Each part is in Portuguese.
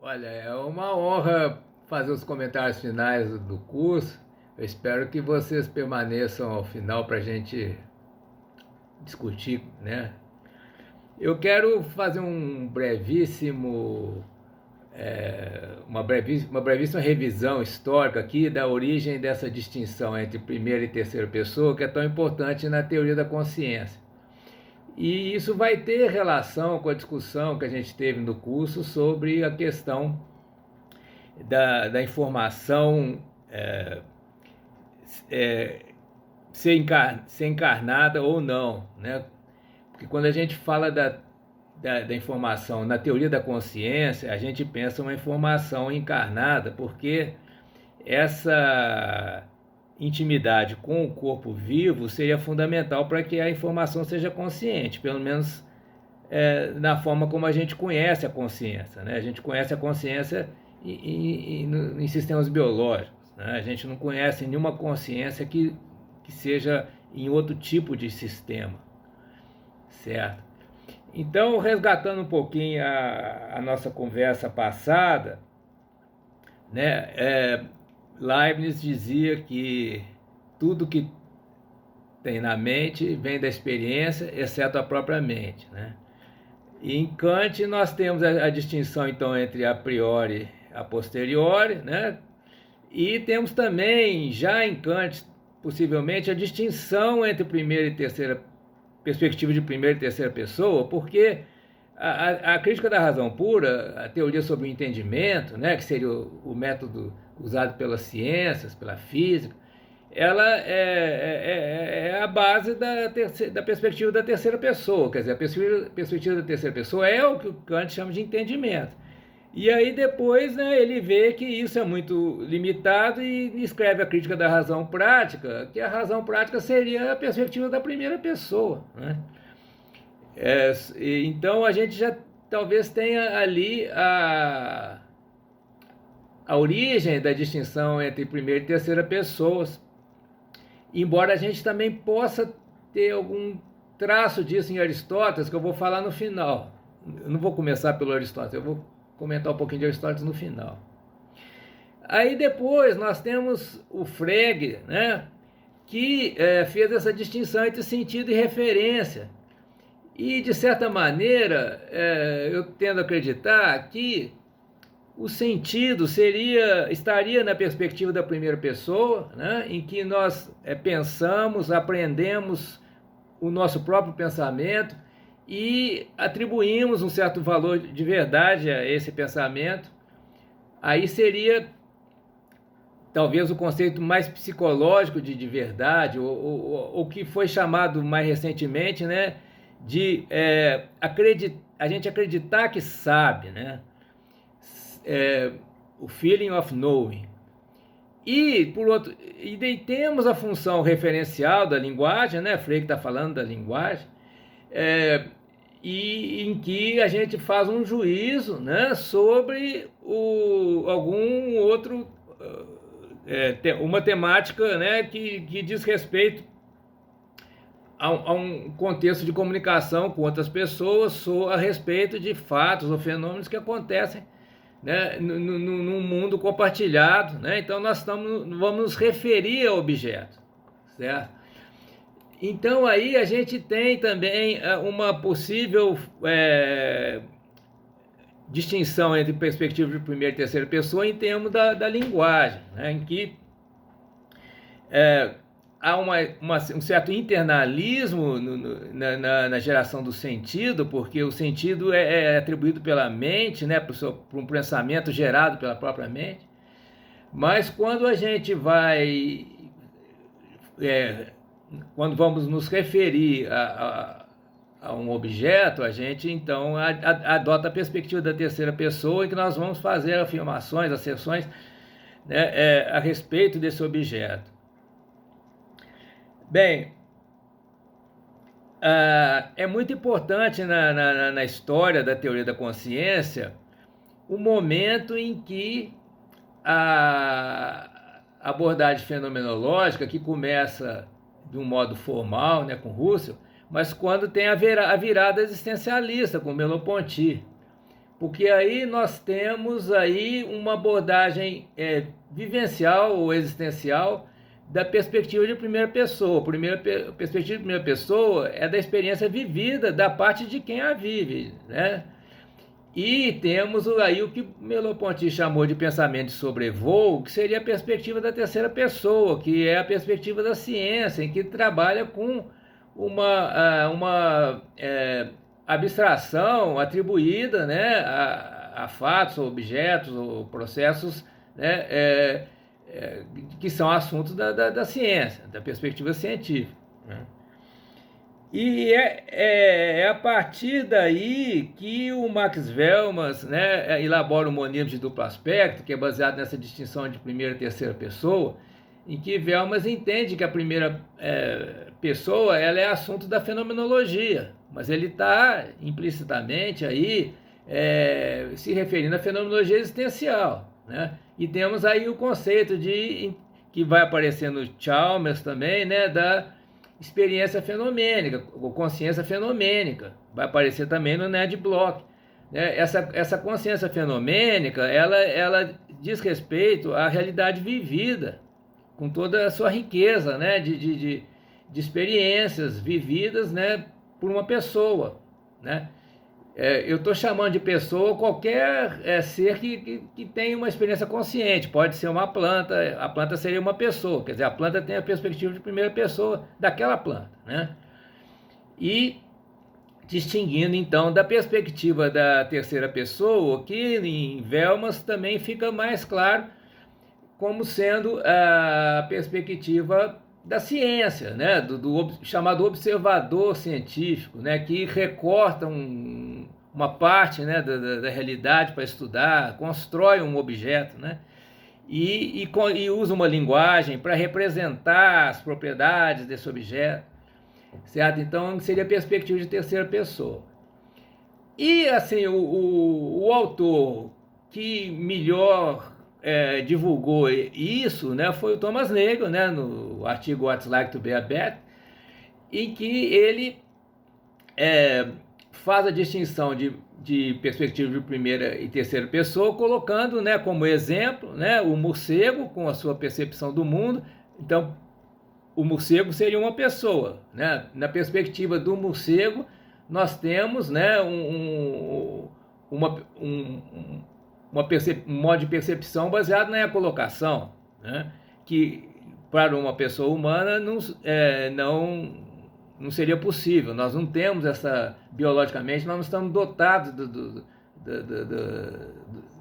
Olha, é uma honra fazer os comentários finais do curso. Eu espero que vocês permaneçam ao final para a gente discutir, né? Eu quero fazer uma brevíssima revisão histórica aqui da origem dessa distinção entre primeira e terceira pessoa, que é tão importante na teoria da consciência. E isso vai ter relação com a discussão que a gente teve no curso sobre a questão da informação é, ser encarnada ou não, né? Porque quando a gente fala da informação na teoria da consciência, a gente pensa uma informação encarnada, porque essa intimidade com o corpo vivo seria fundamental para que a informação seja consciente, pelo menos na forma como a gente conhece a consciência, né? A gente conhece a consciência em sistemas biológicos, né? A gente não conhece nenhuma consciência que seja em outro tipo de sistema, certo? Então, resgatando um pouquinho a nossa conversa passada, né? Leibniz dizia que tudo que tem na mente vem da experiência, exceto a própria mente, né? E em Kant nós temos a distinção então entre a priori e a posteriori, né? E temos também, já em Kant, possivelmente, a distinção entre primeira e terceira perspectiva de primeira e terceira pessoa, porque a crítica da razão pura, a teoria sobre o entendimento, né, que seria o método usado pelas ciências, pela física, ela é a base da perspectiva da terceira pessoa. Quer dizer, a perspectiva da terceira pessoa é o que o Kant chama de entendimento. E aí depois, né, ele vê que isso é muito limitado e escreve a crítica da razão prática, que a razão prática seria a perspectiva da primeira pessoa, né? Então a gente já talvez tenha ali a origem da distinção entre primeira e terceira pessoas, embora a gente também possa ter algum traço disso em Aristóteles, que eu vou falar no final. Eu não vou começar pelo Aristóteles, eu vou comentar um pouquinho de Aristóteles no final. Aí depois nós temos o Frege, né, que fez essa distinção entre sentido e referência. E, de certa maneira, eu tendo a acreditar que o sentido estaria na perspectiva da primeira pessoa, né, em que nós pensamos, aprendemos o nosso próprio pensamento e atribuímos um certo valor de verdade a esse pensamento. Aí seria talvez o conceito mais psicológico de verdade, ou que foi chamado mais recentemente, né, de a gente acreditar que sabe, né? O feeling of knowing. E daí temos a função referencial da linguagem, né? Frege está falando da linguagem, e em que a gente faz um juízo, né, sobre algum outro, uma temática, né, que diz respeito a um contexto de comunicação com outras pessoas a respeito de fatos ou fenômenos que acontecem, né, num mundo compartilhado, né? Então nós vamos nos referir ao objeto, certo? Então aí a gente tem também uma possível distinção entre perspectiva de primeira e terceira pessoa em termos da linguagem, né, em que há um certo internalismo na geração do sentido, porque o sentido é atribuído pela mente, né, por um pensamento gerado pela própria mente. Mas quando a gente quando vamos nos referir a um objeto, a gente então adota a perspectiva da terceira pessoa, em que nós vamos fazer afirmações, asserções, né, a respeito desse objeto. Bem, é muito importante na história da teoria da consciência o momento em que a abordagem fenomenológica, que começa de um modo formal, né, com Russell, mas quando tem a virada existencialista com Merleau-Ponty, porque aí nós temos aí uma abordagem vivencial ou existencial da perspectiva de primeira pessoa. Perspectiva de primeira pessoa é da experiência vivida da parte de quem a vive, né? E temos aí o que Merleau-Ponty chamou de pensamento de sobrevoo, que seria a perspectiva da terceira pessoa, que é a perspectiva da ciência, em que trabalha com uma abstração atribuída, né, a fatos, ou objetos, ou processos, né, que são assuntos da ciência, da perspectiva científica, né? E é a partir daí que o Max Velmas, né, elabora o monismo de duplo aspecto, que é baseado nessa distinção de primeira e terceira pessoa, em que Velmas entende que a primeira pessoa ela é assunto da fenomenologia, mas ele está implicitamente aí se referindo à fenomenologia existencial, né? E temos aí o conceito que vai aparecer no Chalmers também, né, da experiência fenomênica, ou consciência fenomênica, vai aparecer também no Ned Block, né? Essa consciência fenomênica, ela diz respeito à realidade vivida, com toda a sua riqueza, né, de experiências vividas, né, por uma pessoa, né? Eu estou chamando de pessoa qualquer ser que tem uma experiência consciente. Pode ser uma planta, a planta seria uma pessoa, quer dizer, a planta tem a perspectiva de primeira pessoa daquela planta, né? E distinguindo então da perspectiva da terceira pessoa, que em Velmas também fica mais claro como sendo a perspectiva da ciência, né? do chamado observador científico, né? Que recorta uma parte, né, da realidade para estudar, constrói um objeto, né? E usa uma linguagem para representar as propriedades desse objeto, certo? Então seria a perspectiva de terceira pessoa. E assim, o autor que melhor divulgou isso, né, foi o Thomas Nagel, né, no artigo What's Like to Be a Bat, em que ele faz a distinção de perspectiva de primeira e terceira pessoa, colocando, né, como exemplo, né, o morcego com a sua percepção do mundo. Então, o morcego seria uma pessoa, né? Na perspectiva do morcego, nós temos, né, um modo de percepção baseado na ecolocação, né? Que para uma pessoa humana não seria possível. Nós não temos biologicamente, nós não estamos dotados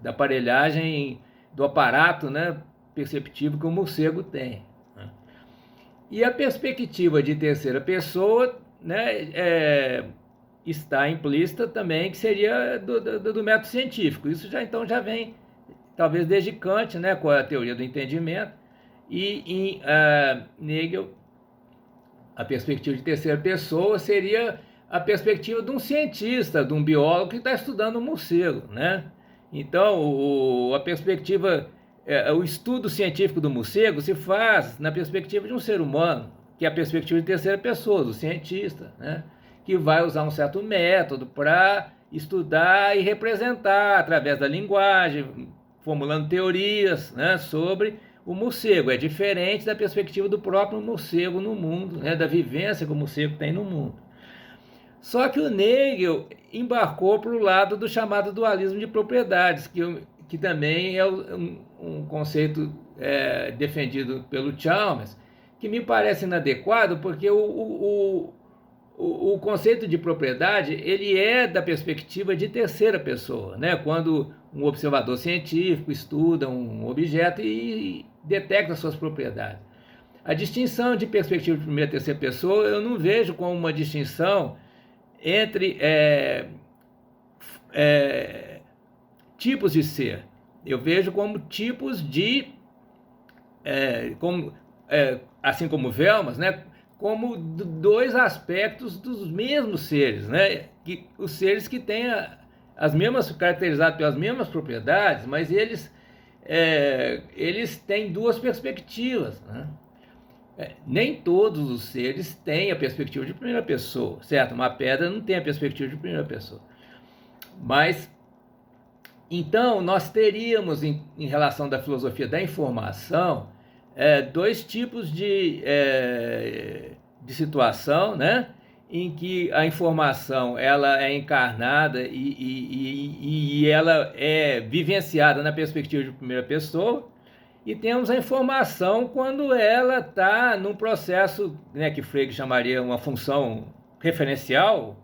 da aparelhagem, do aparato, né, perceptivo que o morcego tem, né? E a perspectiva de terceira pessoa, né, está implícita também, que seria do método científico. Isso já vem, talvez desde Kant, né, com a teoria do entendimento, e em Hegel, a perspectiva de terceira pessoa seria a perspectiva de um cientista, de um biólogo que está estudando o morcego, né? Então, a perspectiva, o estudo científico do morcego se faz na perspectiva de um ser humano, que é a perspectiva de terceira pessoa, do cientista, né? Que vai usar um certo método para estudar e representar através da linguagem, formulando teorias, né, sobre o morcego. É diferente da perspectiva do próprio morcego no mundo, né, da vivência que o morcego tem no mundo. Só que o Nagel embarcou para o lado do chamado dualismo de propriedades, que também é um conceito defendido pelo Chalmers, que me parece inadequado, porque o conceito de propriedade, ele é da perspectiva de terceira pessoa, né? Quando um observador científico estuda um objeto e detecta suas propriedades. A distinção de perspectiva de primeira e terceira pessoa, eu não vejo como uma distinção entre tipos de ser. Eu vejo como tipos de, assim como Velmas, né? Como dois aspectos dos mesmos seres, né? Os seres que têm as mesmas, caracterizados pelas mesmas propriedades, mas eles têm duas perspectivas, né? Nem todos os seres têm a perspectiva de primeira pessoa, certo? Uma pedra não tem a perspectiva de primeira pessoa, mas Então, nós teríamos, em relação da filosofia da informação, dois tipos de situação, né? Em que a informação ela é encarnada e ela é vivenciada na perspectiva de primeira pessoa, e temos a informação quando ela está num processo, né, que Frege chamaria uma função referencial,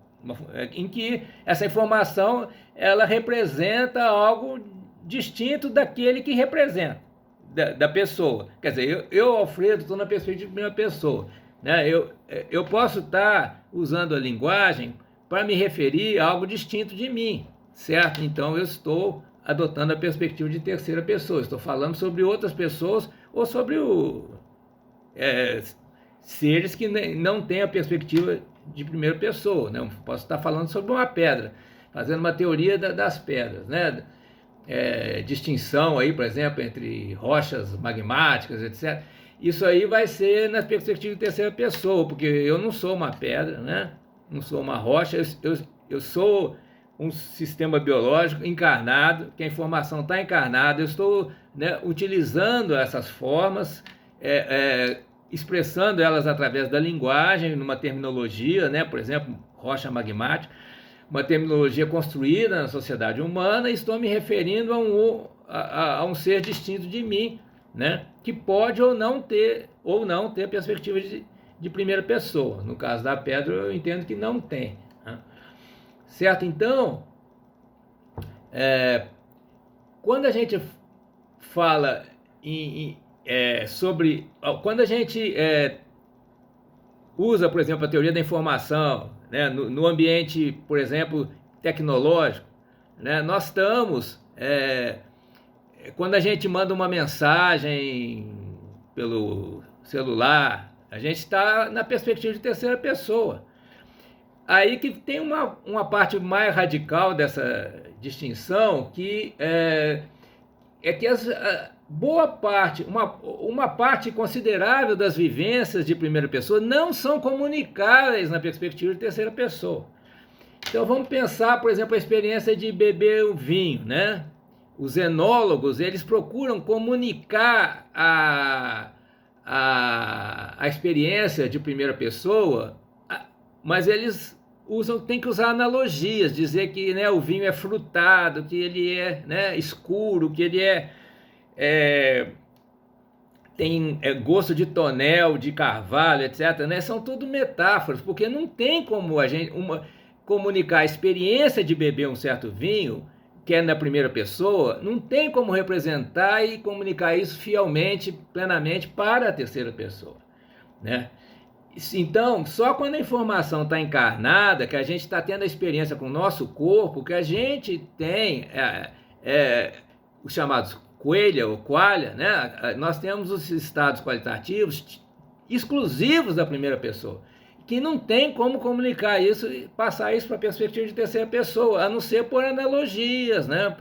em que essa informação ela representa algo distinto daquele que representa, da pessoa. Quer dizer, eu Alfredo, estou na perspectiva de primeira pessoa. Né? Eu posso estar usando a linguagem para me referir a algo distinto de mim, certo? Então eu estou adotando a perspectiva de terceira pessoa, estou falando sobre outras pessoas ou sobre seres que não têm a perspectiva de primeira pessoa. Né? Eu posso estar falando sobre uma pedra, fazendo uma teoria das pedras, né? Distinção aí, por exemplo, entre rochas magmáticas, etc. Isso aí vai ser na perspectiva de terceira pessoa, porque eu não sou uma pedra, né? Não sou uma rocha, eu sou um sistema biológico encarnado, que a informação está encarnada, eu estou, né, utilizando essas formas, expressando elas através da linguagem, numa terminologia, né? Por exemplo, rocha magmática, uma terminologia construída na sociedade humana, e estou me referindo a um ser distinto de mim, né? Que pode ou não ter perspectiva de primeira pessoa. No caso da pedra, eu entendo que não tem. Né? Certo? Então, quando a gente fala sobre... Quando a gente usa, por exemplo, a teoria da informação, né, no ambiente, por exemplo, tecnológico, né, nós estamos... quando a gente manda uma mensagem pelo celular, a gente está na perspectiva de terceira pessoa. Aí que tem uma parte mais radical dessa distinção, que que boa parte, uma parte considerável das vivências de primeira pessoa não são comunicáveis na perspectiva de terceira pessoa. Então vamos pensar, por exemplo, a experiência de beber o vinho, né? Os enólogos, eles procuram comunicar a experiência de primeira pessoa, mas eles têm que usar analogias, dizer que, né, o vinho é frutado, que ele é, né, escuro, que ele tem gosto de tonel, de carvalho, etc. Né? São tudo metáforas, porque não tem como a gente comunicar a experiência de beber um certo vinho, que é na primeira pessoa, não tem como representar e comunicar isso fielmente, plenamente para a terceira pessoa, né? Então, só quando a informação está encarnada, que a gente está tendo a experiência com o nosso corpo, que a gente tem os chamados coelha ou qualia, né? Nós temos os estados qualitativos exclusivos da primeira pessoa, que não tem como comunicar isso e passar isso para a perspectiva de terceira pessoa, a não ser por analogias, né?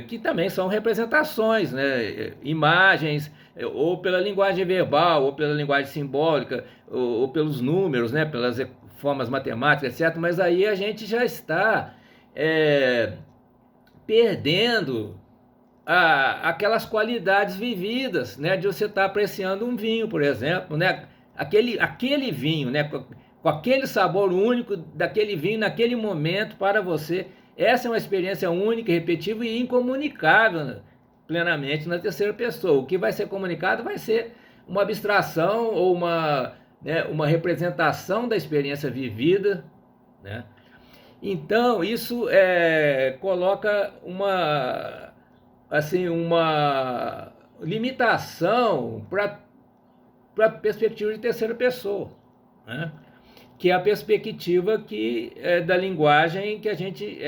Que também são representações, né? Imagens, ou pela linguagem verbal, ou pela linguagem simbólica, ou pelos números, né? Pelas formas matemáticas, etc. Mas aí a gente já está perdendo aquelas qualidades vividas, né? De você estar apreciando um vinho, por exemplo, né? Aquele vinho, né? Com aquele sabor único daquele vinho naquele momento para você. Essa é uma experiência única, repetível e incomunicável, né, plenamente na terceira pessoa. O que vai ser comunicado vai ser uma abstração ou uma representação da experiência vivida, né? Então, isso coloca uma limitação para a perspectiva de terceira pessoa, né? Que é a perspectiva da linguagem que a gente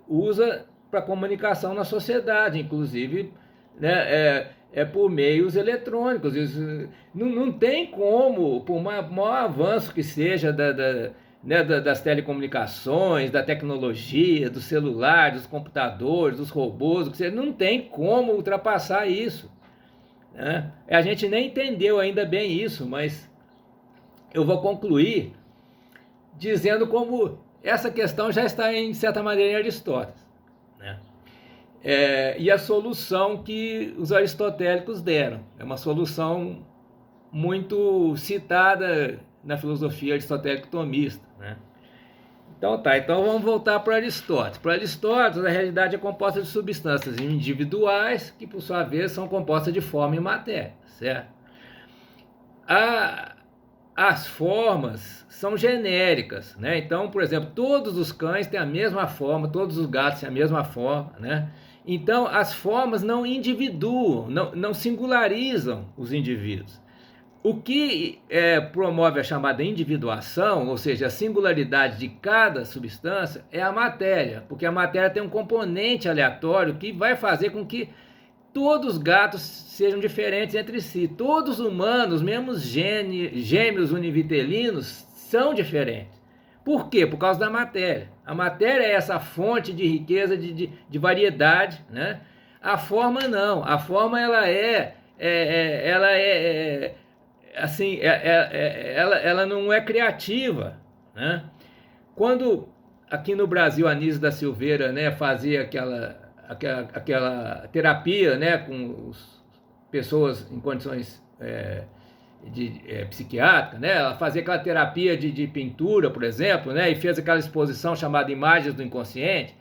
usa para comunicação na sociedade, inclusive, né, por meios eletrônicos. Isso não tem como, por maior avanço que seja né, das telecomunicações, da tecnologia, do celular, dos computadores, dos robôs, não tem como ultrapassar isso, né? A gente nem entendeu ainda bem isso, mas eu vou concluir dizendo como essa questão já está, em certa maneira, em Aristóteles, né? E a solução que os aristotélicos deram é uma solução muito citada na filosofia aristotélica tomista, né? Então vamos voltar para Aristóteles. Para Aristóteles, a realidade é composta de substâncias individuais que, por sua vez, são compostas de forma e matéria, certo? As formas são genéricas, né? Então, por exemplo, todos os cães têm a mesma forma, todos os gatos têm a mesma forma, né? Então, as formas não individuam, não singularizam os indivíduos. O que promove a chamada individuação, ou seja, a singularidade de cada substância, é a matéria, porque a matéria tem um componente aleatório que vai fazer com que todos os gatos sejam diferentes entre si. Todos os humanos, mesmo gêmeos univitelinos, são diferentes. Por quê? Por causa da matéria. A matéria é essa fonte de riqueza, de variedade, né? A forma não. A forma ela não é criativa, né? Quando aqui no Brasil a Anísio da Silveira, né, fazia aquela terapia, né, com pessoas em condições psiquiátricas, né, ela fazia aquela terapia de pintura, por exemplo, né, e fez aquela exposição chamada Imagens do Inconsciente,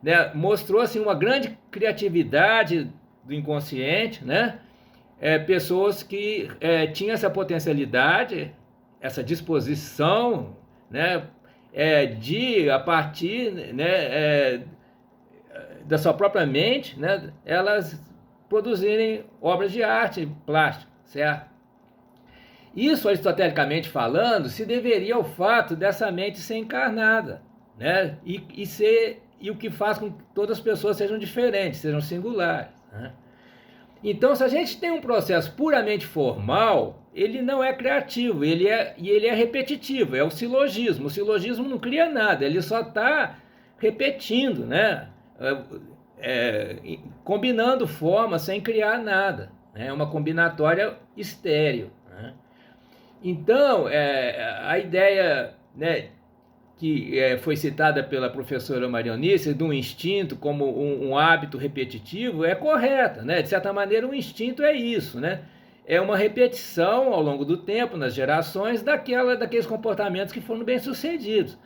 né, mostrou assim, uma grande criatividade do inconsciente, né, pessoas que tinham essa potencialidade, essa disposição, né, de, a partir, né, da sua própria mente, né, elas produzirem obras de arte plástica, certo? Isso, aristotelicamente falando, se deveria ao fato dessa mente ser encarnada, né, e o que faz com que todas as pessoas sejam diferentes, sejam singulares, né? Então, se a gente tem um processo puramente formal, ele não é criativo, ele é repetitivo, é o silogismo. O silogismo não cria nada, ele só está repetindo, né? Combinando formas sem criar nada. É uma combinatória estéril, né? Então, a ideia, né, que foi citada pela professora Marionice, do instinto como um hábito repetitivo, é correta, né? De certa maneira, o instinto é isso, né? É uma repetição ao longo do tempo, nas gerações, daqueles comportamentos que foram bem-sucedidos.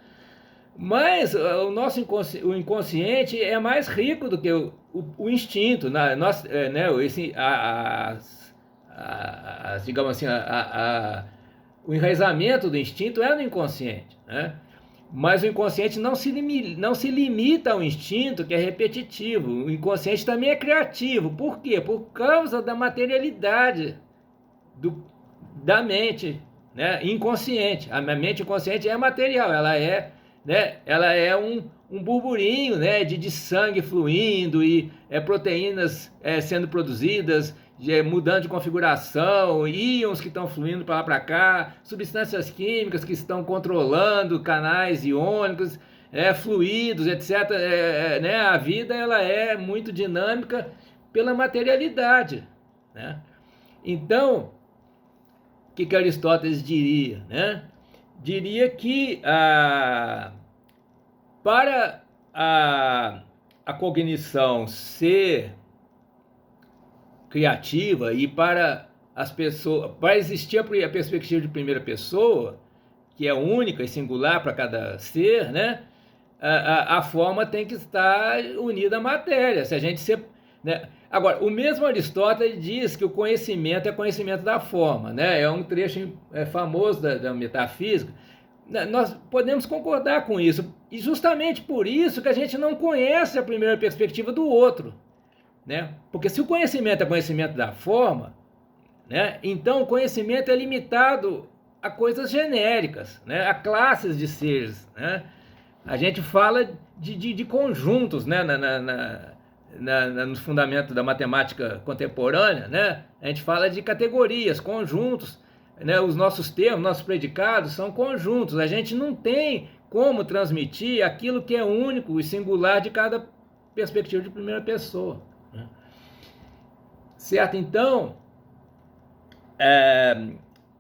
Mas o inconsciente é mais rico do que o instinto, né? Digamos assim, o enraizamento do instinto é no inconsciente, né? Mas o inconsciente não se limita ao instinto, que é repetitivo. O inconsciente também é criativo. Por quê? Por causa da materialidade da mente, né, inconsciente. A mente inconsciente é material, ela é um burburinho, né, de sangue fluindo e proteínas sendo produzidas, mudando de configuração, íons que estão fluindo para lá para cá, substâncias químicas que estão controlando canais iônicos, fluidos, etc. Né? A vida ela é muito dinâmica pela materialidade, né? Então, o que Aristóteles diria, né? Diria que para a cognição ser criativa e para as pessoas, para existir a perspectiva de primeira pessoa, que é única e singular para cada ser, né? A forma tem que estar unida à matéria. Se a gente né? Agora, o mesmo Aristóteles diz que o conhecimento é conhecimento da forma, né? É um trecho famoso da metafísica. Nós podemos concordar com isso, e justamente por isso que a gente não conhece a primeira perspectiva do outro, né? Porque se o conhecimento é conhecimento da forma, né, então o conhecimento é limitado a coisas genéricas, né, a classes de seres, né? A gente fala de conjuntos, né, no fundamento da matemática contemporânea, né? A gente fala de categorias, conjuntos, né? Os nossos termos, nossos predicados são conjuntos. A gente não tem como transmitir aquilo que é único e singular de cada perspectiva de primeira pessoa, né? Certo? Então,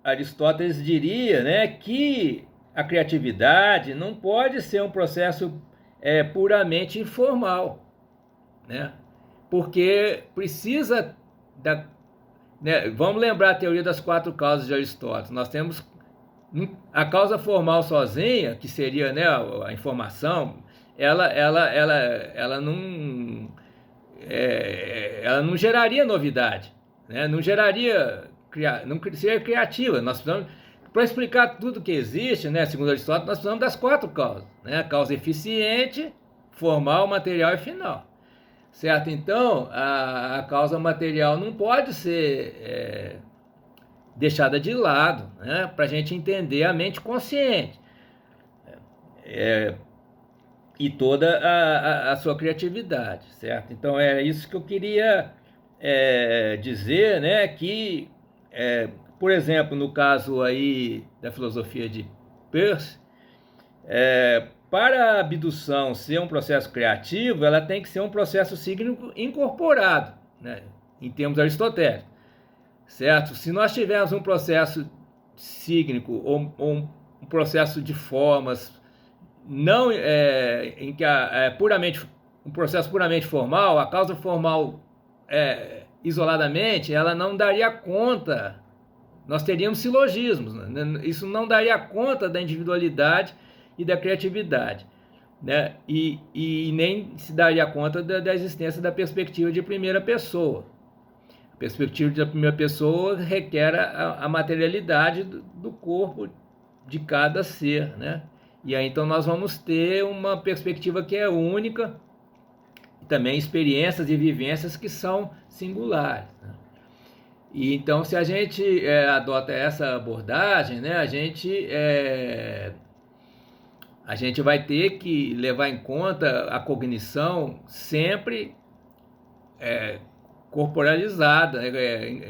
Aristóteles diria, né, que a criatividade não pode ser um processo puramente informal, né? Porque precisa da... Né? Vamos lembrar a teoria das 4 causas de Aristóteles. Nós temos a causa formal sozinha, que seria, né, a informação, ela não, ela não geraria novidade, né? Não geraria, não seria criativa. Nós precisamos, para explicar tudo que existe, né, segundo Aristóteles, nós precisamos das 4 causas, né? A causa eficiente, formal, material e final. Certo? Então, a causa material não pode ser deixada de lado, né? Para a gente entender a mente consciente e toda a sua criatividade, certo? Então, é isso que eu queria dizer, né? Que, por exemplo, no caso aí da filosofia de Peirce, para a abdução ser um processo criativo, ela tem que ser um processo psíquico incorporado, né, em termos aristotélicos, certo? Se nós tivermos um processo psíquico ou um processo de formas não em que puramente um processo puramente formal, a causa formal isoladamente, ela não daria conta. Nós teríamos silogismos, né? Isso não daria conta da individualidade e da criatividade, né? E nem se daria conta da existência da perspectiva de primeira pessoa. A perspectiva da primeira pessoa requer a materialidade do corpo de cada ser, né? E aí então nós vamos ter uma perspectiva que é única, e também experiências e vivências que são singulares, né? E então, se a gente adota essa abordagem, né, a gente vai ter que levar em conta a cognição sempre corporalizada,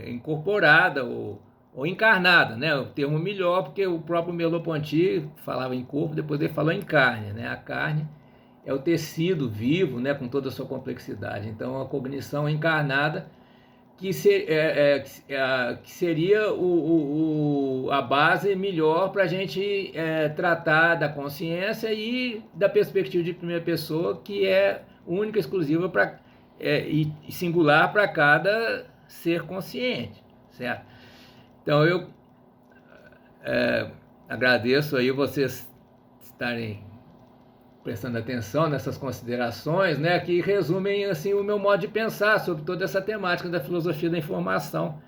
incorporada ou encarnada, né? O termo melhor, porque o próprio Merleau-Ponty falava em corpo, depois ele falou em carne, né? A carne é o tecido vivo, né, com toda a sua complexidade. Então, a cognição encarnada que seria a base melhor para a gente tratar da consciência e da perspectiva de primeira pessoa, que é única, exclusiva e singular para cada ser consciente, certo? Então eu agradeço aí vocês estarem prestando atenção nessas considerações, né, que resumem assim o meu modo de pensar sobre toda essa temática da filosofia da informação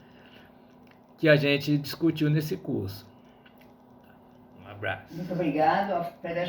que a gente discutiu nesse curso. Um abraço. Muito obrigado.